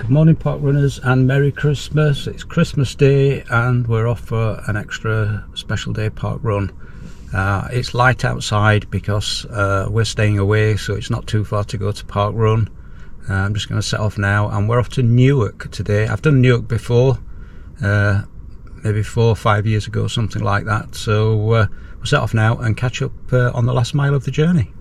Good morning, park runners, and Merry Christmas. It's Christmas Day and we're off for an extra special day park run. It's light outside because we're staying away, so it's not too far to go to park run. I'm just going to set off now and we're off to Newark today. I've done Newark before, maybe 4 or 5 years ago, something like that. So we'll set off now and catch up on the last mile of the journey.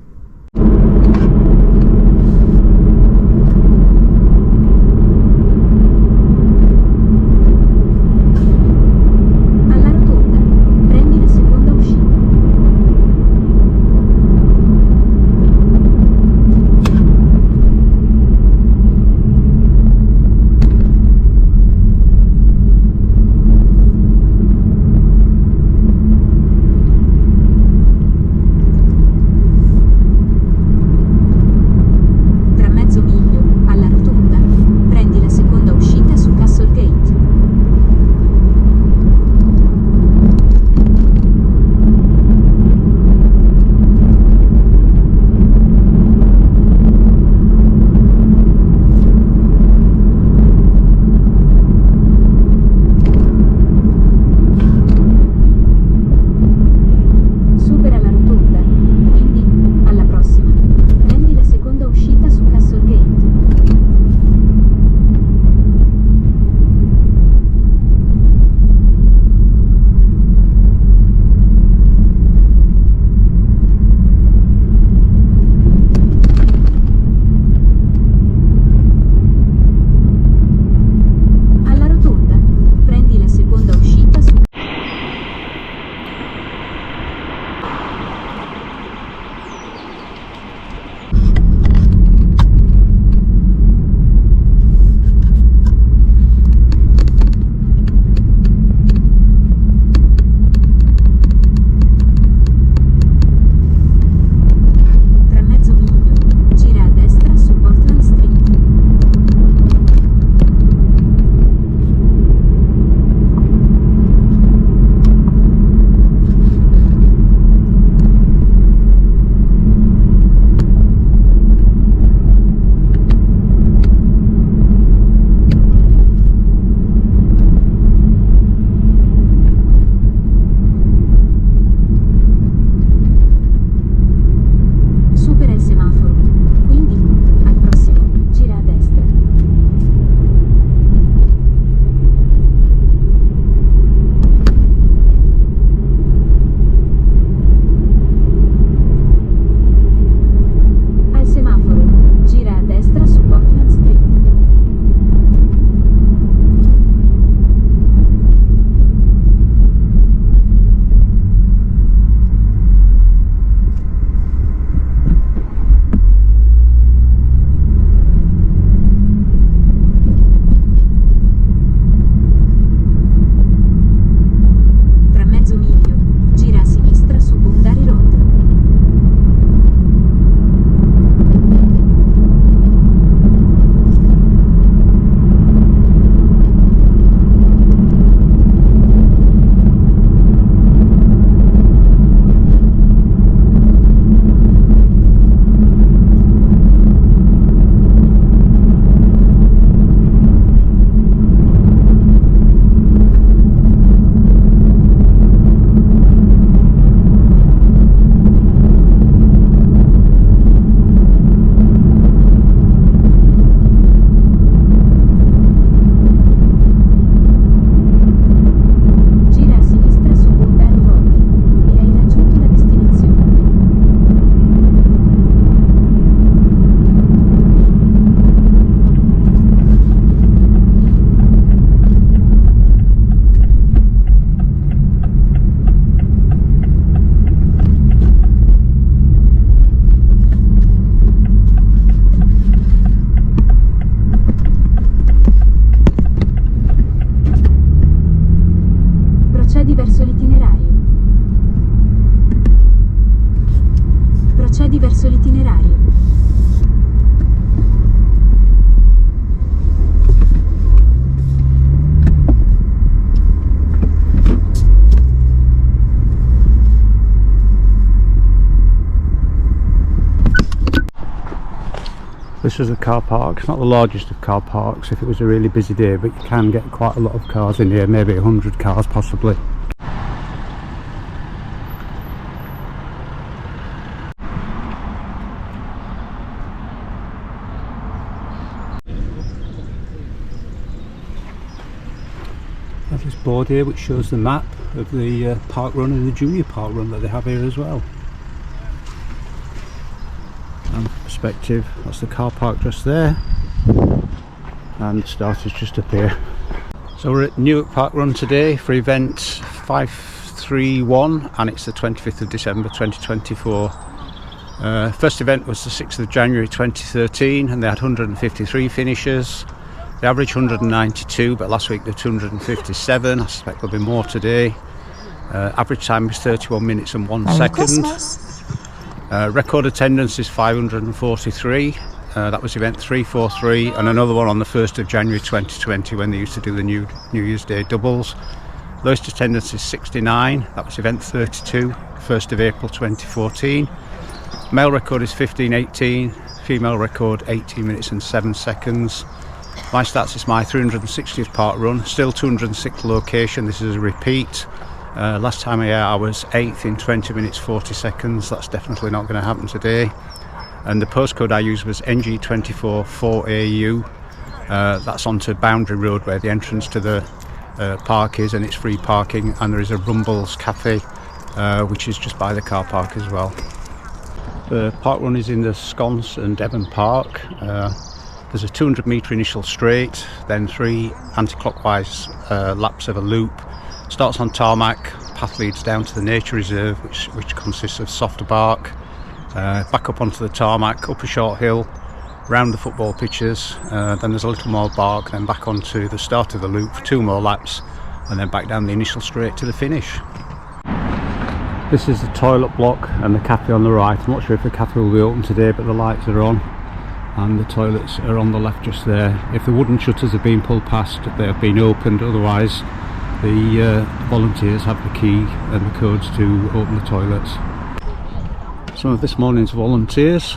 This is a car park. It's not the largest of car parks if it was a really busy day, but you can get quite a lot of cars in here, maybe 100 cars possibly. I have this board here which shows the map of the Parkrun and the junior Parkrun that they have here as well. And perspective, that's the car park just there, and the start is just up here. So we're at Newark Parkrun today for event 531, and it's the 25th of December 2024. First event was the 6th of January 2013, and they had 153 finishers. The average 192, but last week there were 257. I suspect there'll be more today. Average time is 31 minutes and 1 second. Record attendance is 543. That was event 343, and another one on the 1st of January 2020 when they used to do the New Year's Day doubles. Lowest attendance is 69. That was event 32, 1st of April 2014. Male record is 15:18. Female record 18 minutes and 7 seconds. My stats is my 360th Parkrun, still 206th location. This is a repeat. Last time I was 8th in 20 minutes 40 seconds. That's definitely not going to happen today. And the postcode I used was NG24 4AU. That's onto Boundary Road where the entrance to the park is, and it's free parking, and there is a Rumbles Café which is just by the car park as well. The Parkrun is in the Sconce and Devon park. There's a 200 metre initial straight, then 3 anti-clockwise laps of a loop. Starts on tarmac, path leads down to the nature reserve, which consists of softer bark. Back up onto the tarmac, up a short hill, round the football pitches, then there's a little more bark, then back onto the start of the loop for 2 more laps, and then back down the initial straight to the finish. This is the toilet block and the cafe on the right. I'm not sure if the cafe will be open today, but the lights are on. And the toilets are on the left just there. If the wooden shutters have been pulled past, they have been opened. Otherwise the volunteers have the key and the codes to open the toilets. Some of this morning's volunteers.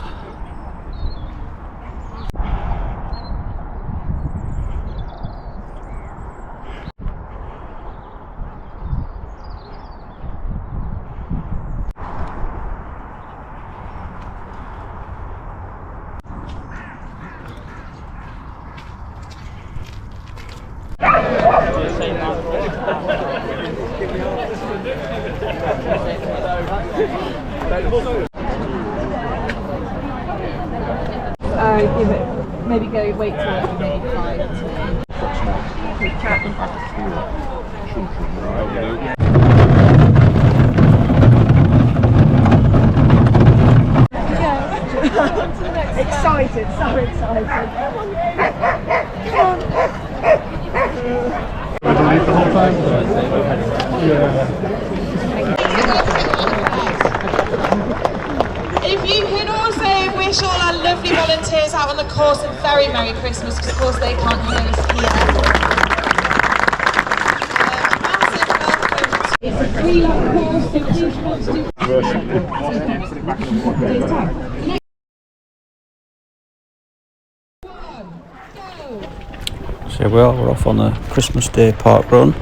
Give it, maybe go wait till maybe 5 to excited, so excited. If you can also wish all our lovely volunteers out on the course a very Merry Christmas, because of course they can't hear us here. It's a 3-lap course, so please want to do... So we're off on the Christmas Day Parkrun.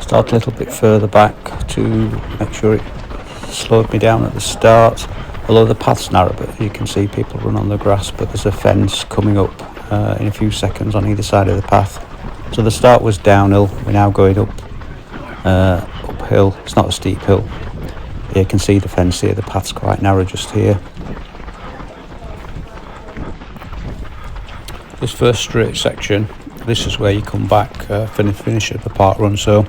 Start a little bit further back to make sure it slowed me down at the start, although the path's narrow, but you can see people run on the grass, but there's a fence coming up in a few seconds on either side of the path. So the start was downhill, we're now going uphill. It's not a steep hill. You can see the fence here, the path's quite narrow just here. This first straight section, this is where you come back for the finish of the Parkrun. So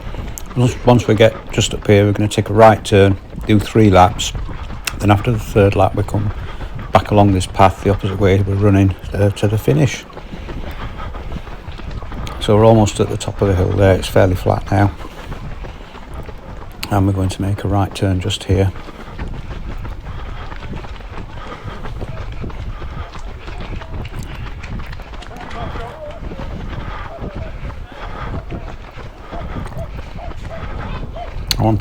once we get just up here, we're going to take a right turn, do 3 laps, then after the 3rd lap we come back along this path the opposite way we're running to the finish. So we're almost at the top of the hill there, it's fairly flat now, and we're going to make a right turn just here.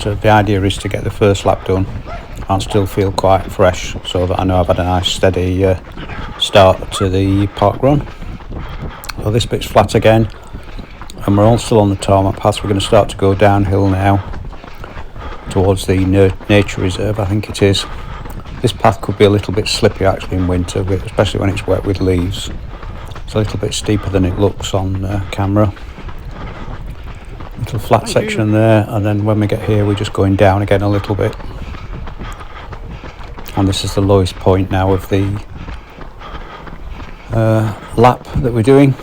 The idea is to get the first lap done and still feel quite fresh, so that I know I've had a nice steady start to the park run. So this bit's flat again, and we're all still on the tarmac path. We're going to start to go downhill now towards the nature reserve, I think it is. This path could be a little bit slippy actually in winter, especially when it's wet with leaves. It's a little bit steeper than it looks on camera. Little flat section there, and then when we get here we're just going down again a little bit. And this is the lowest point now of the lap that we're doing.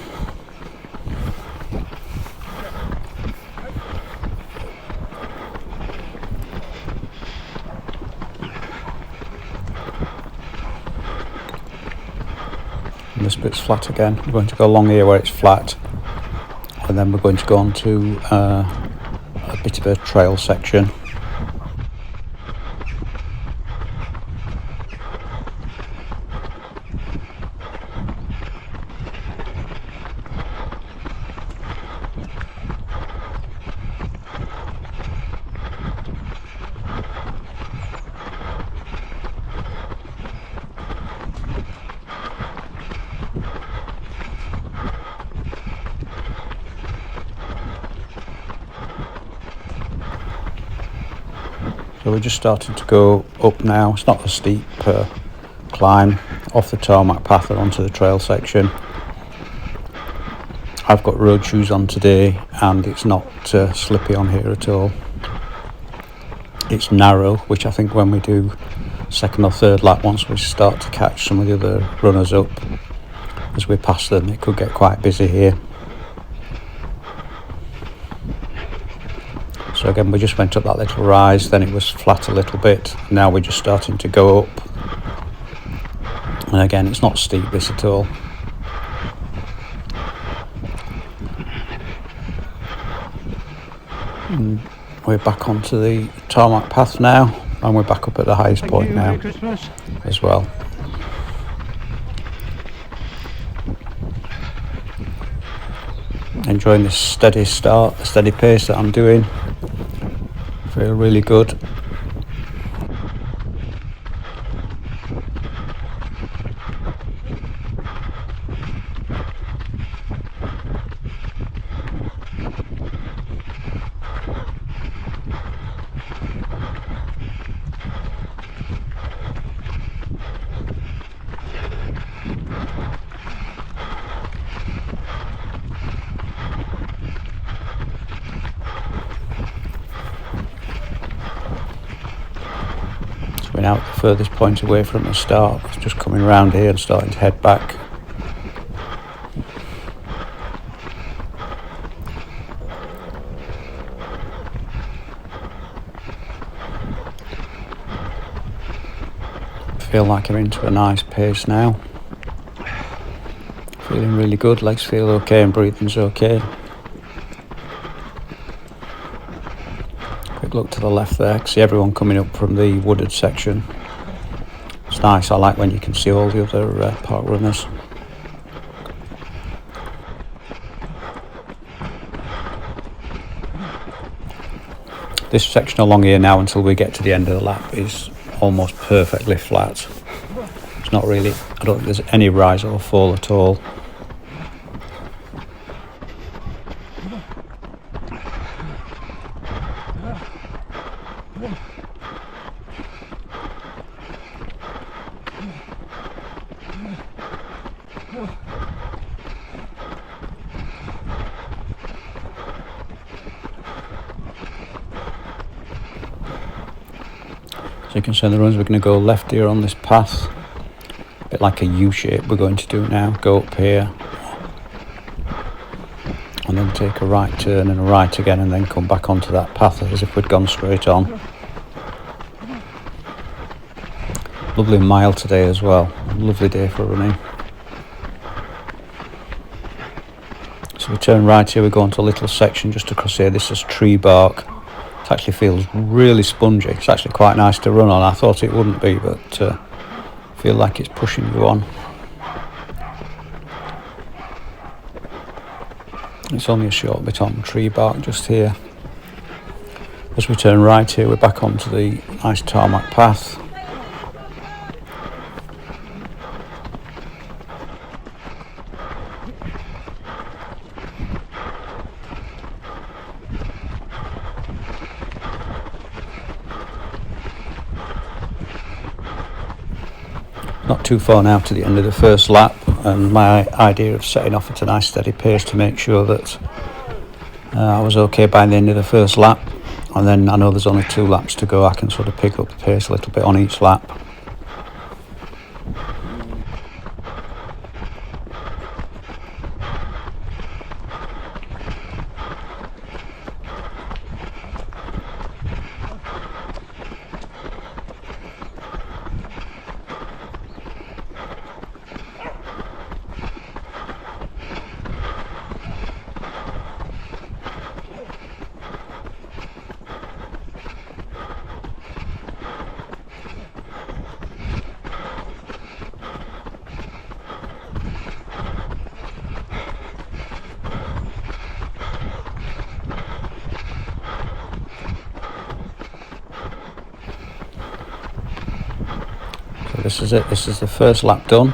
And this bit's flat again. We're going to go along here where it's flat, and then we're going to go on to a bit of a trail section. So we're just starting to go up now. It's not a steep climb off the tarmac path and onto the trail section. I've got road shoes on today, and it's not slippy on here at all. It's narrow, which I think when we do second or third lap, once we start to catch some of the other runners up as we pass them, it could get quite busy here. So again, we just went up that little rise, then it was flat a little bit. Now we're just starting to go up. And again, it's not steep this at all. And we're back onto the tarmac path now, and we're back up at the highest point now as well. Enjoying this steady start, the steady pace that I'm doing. Feel really good. We're now at the furthest point away from the start. It's just coming round here and starting to head back. Feel like I'm into a nice pace now. Feeling really good, legs feel okay and breathing's okay. Quick look to the left there, see everyone coming up from the wooded section. It's nice, I like when you can see all the other park runners. This section along here now until we get to the end of the lap is almost perfectly flat. It's not really, I don't think there's any rise or fall at all. So you can see on the runs we're going to go left here on this path, a bit like a U shape we're going to do now, go up here and then take a right turn and a right again and then come back onto that path as if we'd gone straight on. Lovely mile today as well, lovely day for running. So we turn right here, we go onto a little section just across here. This is tree bark. It actually feels really spongy. It's actually quite nice to run on. I thought it wouldn't be, but I feel like it's pushing you on. It's only a short bit on tree bark just here. As we turn right here, we're back onto the Nice tarmac path. Not too far now to the end of the first lap, and my idea of setting off at a nice steady pace to make sure that I was okay by the end of the first lap, and then I know there's only 2 laps to go. I can sort of pick up the pace a little bit on each lap. This is it, this is the first lap done.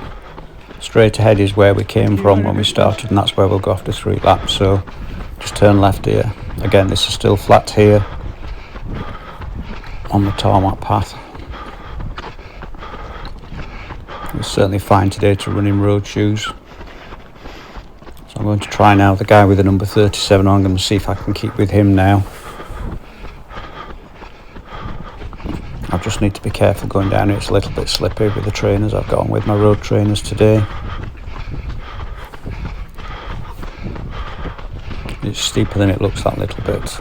Straight ahead is where we came from when we started, and that's where we'll go after 3 laps, so just turn left here. Again, this is still flat here on the tarmac path. It's certainly fine today to run in road shoes. So I'm going to try now the guy with the number 37 on. I'm going to see if I can keep with him now. I just need to be careful going down here. It's a little bit slippery with the trainers I've got on with, my road trainers today. It's steeper than it looks, that little bit.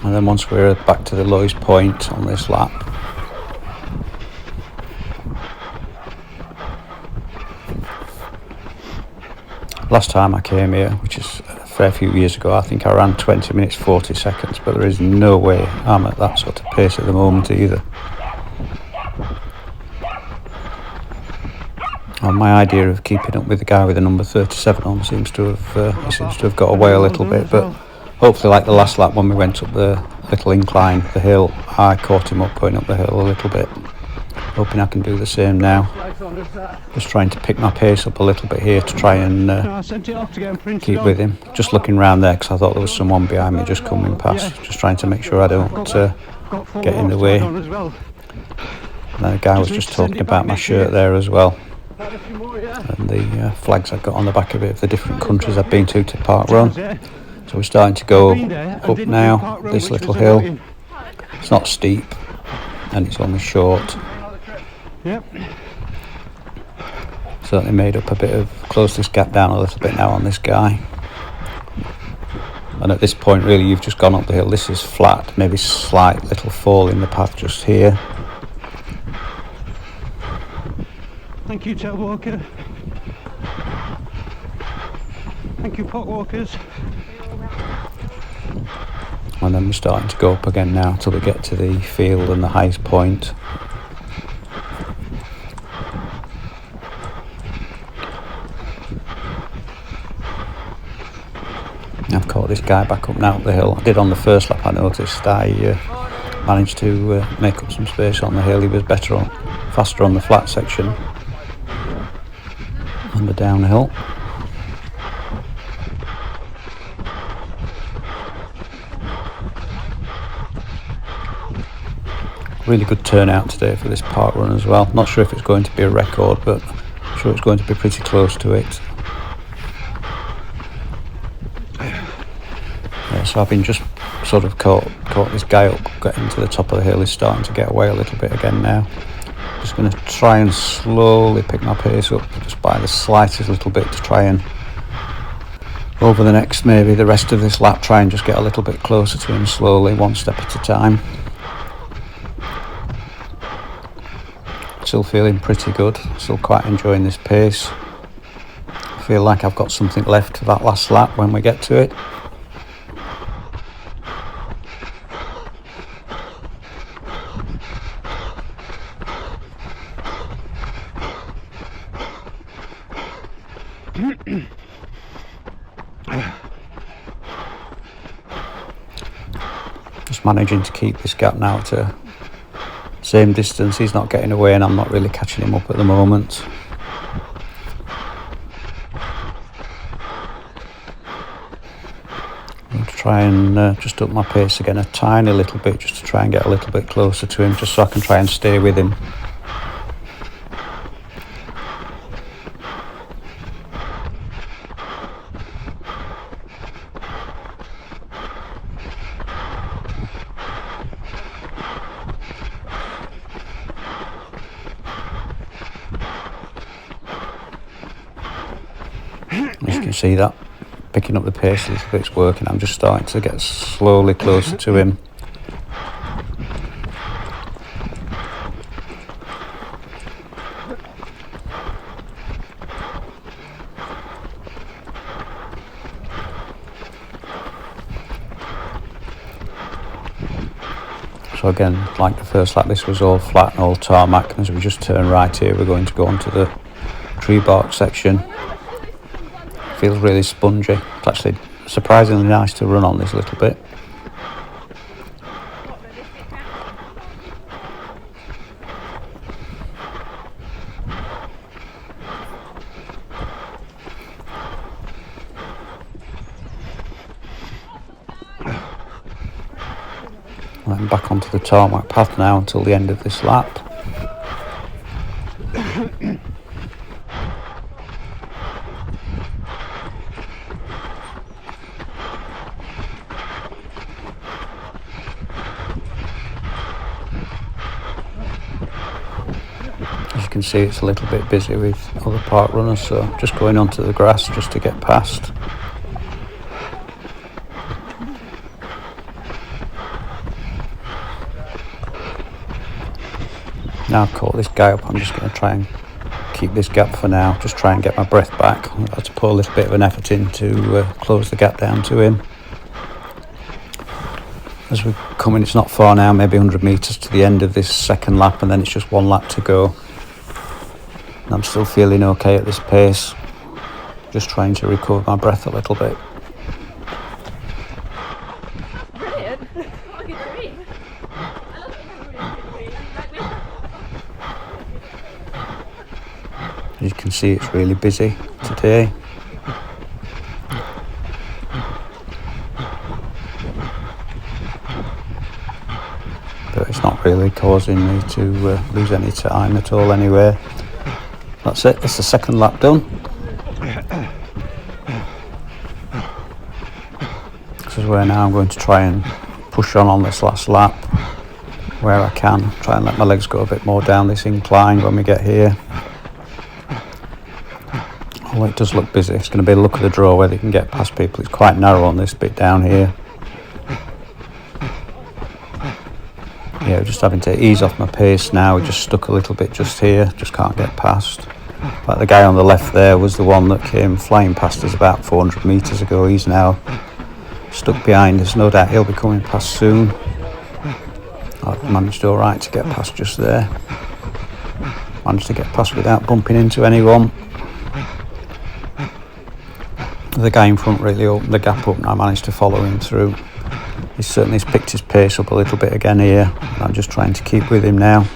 And then once we're back to the lowest point on this lap, last time I came here, which is a fair few years ago, I think I ran 20 minutes 40 seconds, but there is no way I'm at that sort of pace at the moment either. And my idea of keeping up with the guy with the number 37 on seems to have got away a little bit, but hopefully, like the last lap when we went up the little incline, the hill, I caught him up going up the hill a little bit. Hoping I can do the same now. Just trying to pick my pace up a little bit here to try and keep with him. Just looking round there because I thought there was someone behind me just coming past. Just trying to make sure I don't get in the way. And the guy was just talking about my shirt there as well. And the flags I've got on the back of it of the different countries I've been to Parkrun. So we're starting to go up now, this little hill. It's not steep and it's only short. Yep. Certainly made up a bit of, closed this gap down a little bit now on this guy. And at this point really you've just gone up the hill. This is flat, maybe slight little fall in the path just here. Thank you, tail walker. Thank you, pot walkers. And then we're starting to go up again now till we get to the field and the highest point. I've caught this guy back up now up the hill. I did on the first lap, I noticed I managed to make up some space on the hill. He was faster on the flat section and the downhill. Really good turnout today for this park run as well. Not sure if it's going to be a record, but I'm sure it's going to be pretty close to it. Yeah, so I've been just sort of caught this guy up, getting to the top of the hill. He's starting to get away a little bit again now. Just going to try and slowly pick my pace up, just by the slightest little bit, to try and over the next, maybe the rest of this lap, try and just get a little bit closer to him slowly, one step at a time. Still feeling pretty good, still quite enjoying this pace. I feel like I've got something left for that last lap when we get to it. Just managing to keep this gap now to same distance. He's not getting away and I'm not really catching him up at the moment. I'm going to try and just up my pace again a tiny little bit, just to try and get a little bit closer to him, just so I can try and stay with him. As you can see, that picking up the pace a little bit's working. I'm just starting to get slowly closer to him. So again, like the first lap, this was all flat and all tarmac, and as we just turn right here, we're going to go onto the tree bark section. Feels really spongy. It's actually surprisingly nice to run on this little bit. And I'm back onto the tarmac path now until the end of this lap. As you can see, it's a little bit busy with other park runners, so just going onto the grass just to get past. Now I've caught this guy up, I'm just going to try and keep this gap for now, just try and get my breath back. I've had to put a little bit of an effort in to close the gap down to him. As we're coming, it's not far now, maybe 100 metres to the end of this second lap, and then it's just one lap to go. And I'm still feeling okay at this pace, just trying to recover my breath a little bit. Brilliant. What a good dream. I love it. As you can see, it's really busy today. But it's not really causing me to lose any time at all anyway. That's it, it's the second lap done. This is where now I'm going to try and push on this last lap where I can. Try and let my legs go a bit more down this incline when we get here. Oh, it does look busy. It's going to be a look of the draw whether you can get past people. It's quite narrow on this bit down here. Yeah, just having to ease off my pace now. We just stuck a little bit just here, just can't get past. Like the guy on the left there was the one that came flying past us about 400 metres ago. He's now stuck behind us. No doubt he'll be coming past soon. I've managed all right to get past just there. Managed to get past without bumping into anyone. The guy in front really opened the gap up and I managed to follow him through. He's certainly picked his pace up a little bit again here. I'm just trying to keep with him now.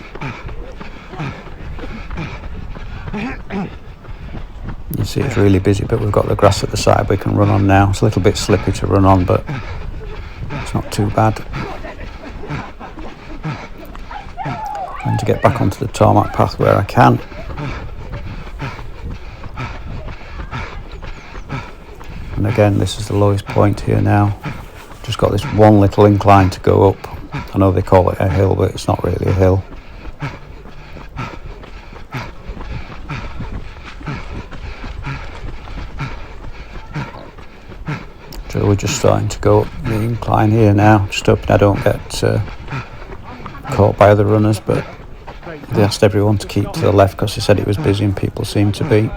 You see it's really busy, but we've got the grass at the side we can run on now. It's a little bit slippy to run on, but it's not too bad. Trying to get back onto the tarmac path where I can. And again, this is the lowest point here now. Just got this one little incline to go up. I know they call it a hill, but it's not really a hill. So we're just starting to go up the incline here now. Just hoping I don't get caught by other runners, but they asked everyone to keep to the left because they said it was busy and people seemed to be.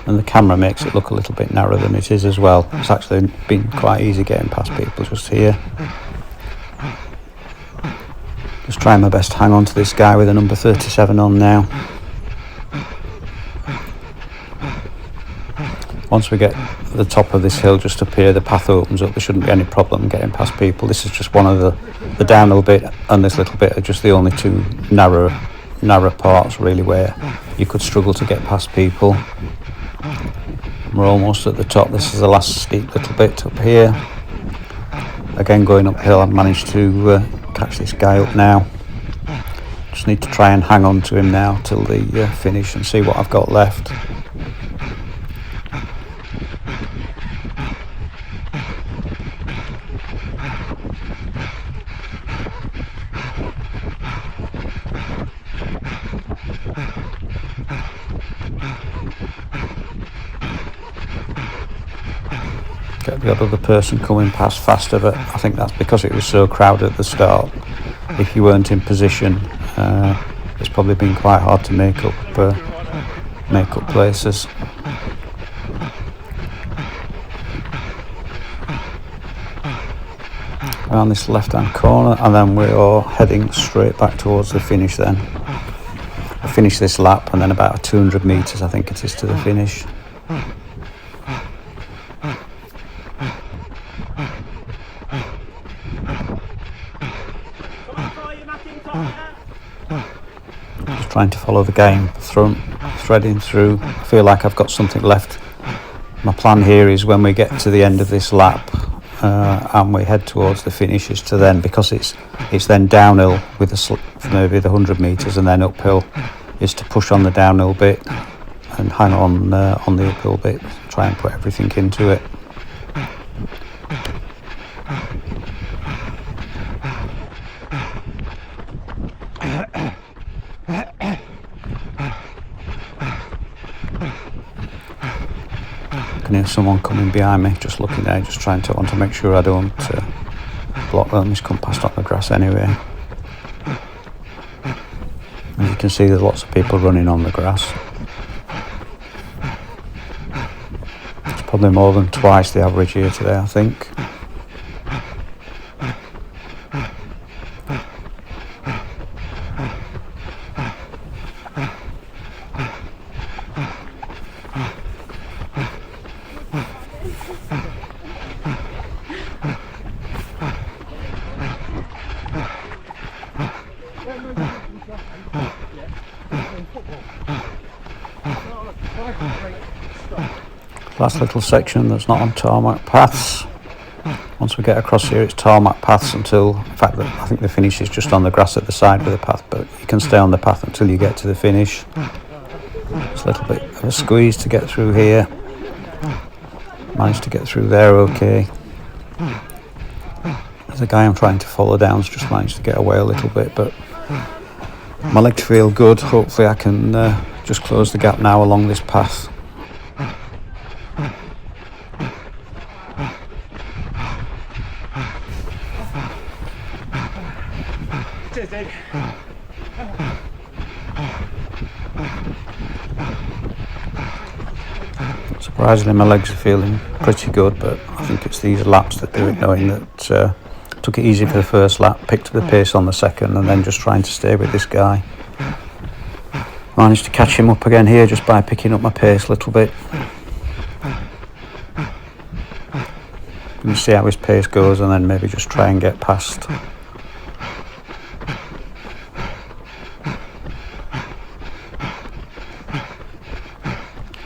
And the camera makes it look a little bit narrower than it is as well. It's actually been quite easy getting past people just here. Just trying my best to hang on to this guy with a number 37 on now. Once we get the top of this hill just up here, the path opens up. There shouldn't be any problem getting past people. This is just one of the downhill bit, and this little bit are just the only two narrow parts really where you could struggle to get past people. We're almost at the top. This is the last steep little bit up here. Again, going uphill, I've managed to catch this guy up now. Just need to try and hang on to him now till the finish and see what I've got left. Get the other person coming past faster, but I think that's because it was so crowded at the start. If you weren't in position, it's probably been quite hard to make up places. Around this left-hand corner, and then we're heading straight back towards the finish. Then I finish this lap, and then about 200 meters, I think it is, to the finish. Just trying to follow the game front, threading through. I feel like I've got something left. My plan here is when we get to the end of this lap and we head towards the finish, is to then, because it's then downhill with maybe the 100 meters and then uphill, is to push on the downhill bit and hang on the uphill bit, try and put everything into it. I can hear someone coming behind me, just looking there, just want to make sure I don't block them. He's come past on the grass anyway. As you can see, there's lots of people running on the grass. It's probably more than twice the average here today, I think. Last little section that's not on tarmac paths. Once we get across here, it's tarmac paths until, in fact, I think the finish is just on the grass at the side of the path, but you can stay on the path until you get to the finish. It's a little bit of a squeeze to get through here. Managed to get through there okay. There's a guy I'm trying to follow down, just managed to get away a little bit, but my legs feel good. Hopefully I can just close the gap now along this path. Surprisingly, my legs are feeling pretty good, but I think it's these laps that do it, knowing that took it easy for the first lap, picked up the pace on the second, and then just trying to stay with this guy. Managed to catch him up again here just by picking up my pace a little bit. You can see how his pace goes, and then maybe just try and get past.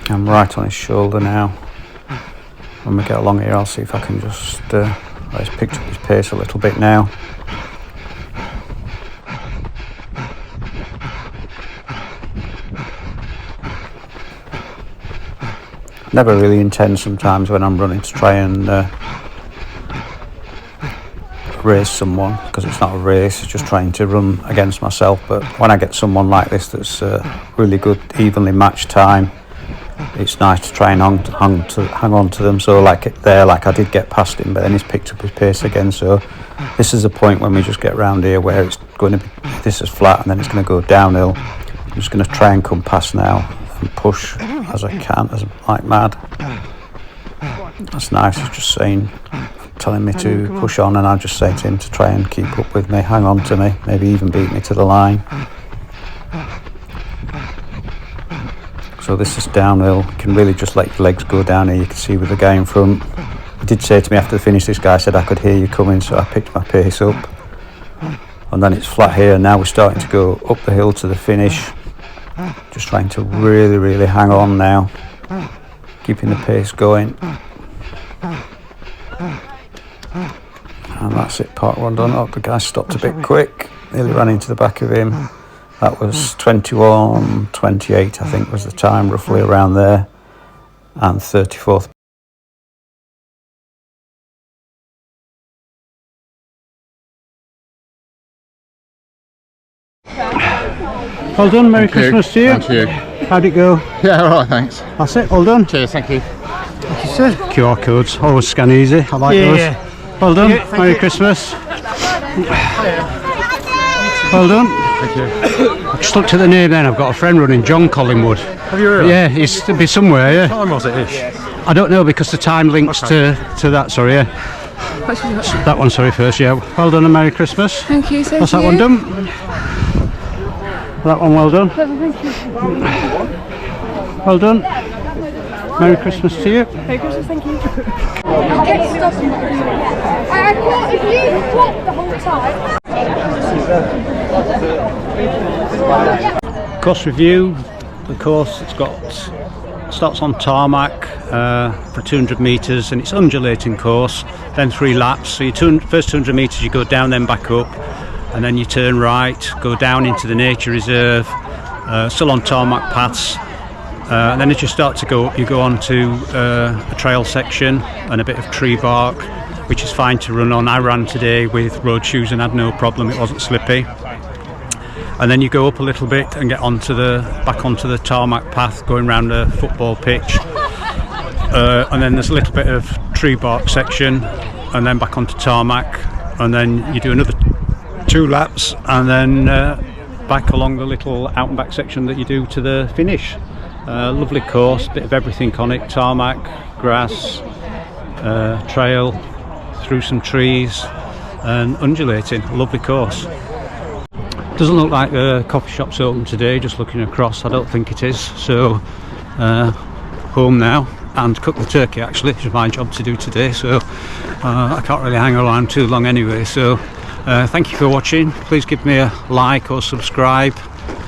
I'm right on his shoulder now. When we get along here, I'll see if I can just he's picked up his pace a little bit now. Never really intend sometimes when I'm running to try and race someone, because it's not a race, it's just trying to run against myself. But when I get someone like this that's really good, evenly matched time, it's nice to try and hang on to them. So like I did get past him, but then he's picked up his pace again. So this is the point when we just get round here where it's going to be, this is flat and then it's going to go downhill. I'm just going to try and come past now and push as I can, like mad. That's nice. He's just telling me to push on, and I'll just say to him to try and keep up with me, hang on to me, maybe even beat me to the line. So So this is downhill. You can really just let your legs go down here. You can see with the guy in front. He did say to me after the finish, this guy said I could hear you coming, so I picked my pace up. And then it's flat here. Now we're starting to go up the hill to the finish. Just trying to really hang on now, keeping the pace going. And that's it, part one done. Oh, the guy stopped a bit quick, nearly ran into the back of him. That was 21:28, I think was the time, roughly around there, and 34th. Well done, Merry Christmas to you. Thank you. How'd it go? Yeah, alright, thanks. That's it, well done. Cheers, thank you. Thank you, sir. QR codes, always scan easy, I like those. Well done, Merry Christmas. Well done. Thank you. I just looked at the name then, I've got a friend running, John Collingwood. Have you really? Yeah, he's to be somewhere, yeah. What time was it ish? I don't know because the time links to that, sorry, yeah. That one, sorry, first, yeah. Well done and Merry Christmas. Thank you, That's that one done. That one well done. Thank you. Well done. Merry Christmas to you. Merry Christmas, thank you. I thought if you walked the whole time. Course review. The course starts on tarmac for 200 metres and it's undulating course, then 3 laps. So your first 200 metres you go down then back up, and then you turn right, go down into the nature reserve, still on tarmac paths, and then as you start to go up you go on to a trail section and a bit of tree bark, which is fine to run on. I ran today with road shoes and had no problem, it wasn't slippy. And then you go up a little bit and get back onto the tarmac path going round a football pitch, and then there's a little bit of tree bark section and then back onto tarmac, and then you do another 2 laps and then back along the little out and back section that you do to the finish. Lovely course, bit of everything on it, tarmac, grass, trail, through some trees and undulating. Lovely course. Doesn't look like the coffee shop's open today, just looking across, I don't think it is. So home now and cook the turkey actually, which is my job to do today, so I can't really hang around too long anyway. So thank you for watching. Please give me a like or subscribe.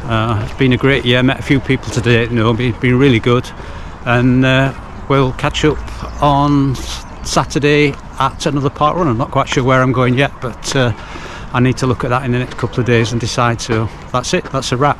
It's been a great year, met a few people today, it's been really good, and we'll catch up on Saturday at another park run. I'm not quite sure where I'm going yet, but I need to look at that in the next couple of days and decide. So that's it, that's a wrap.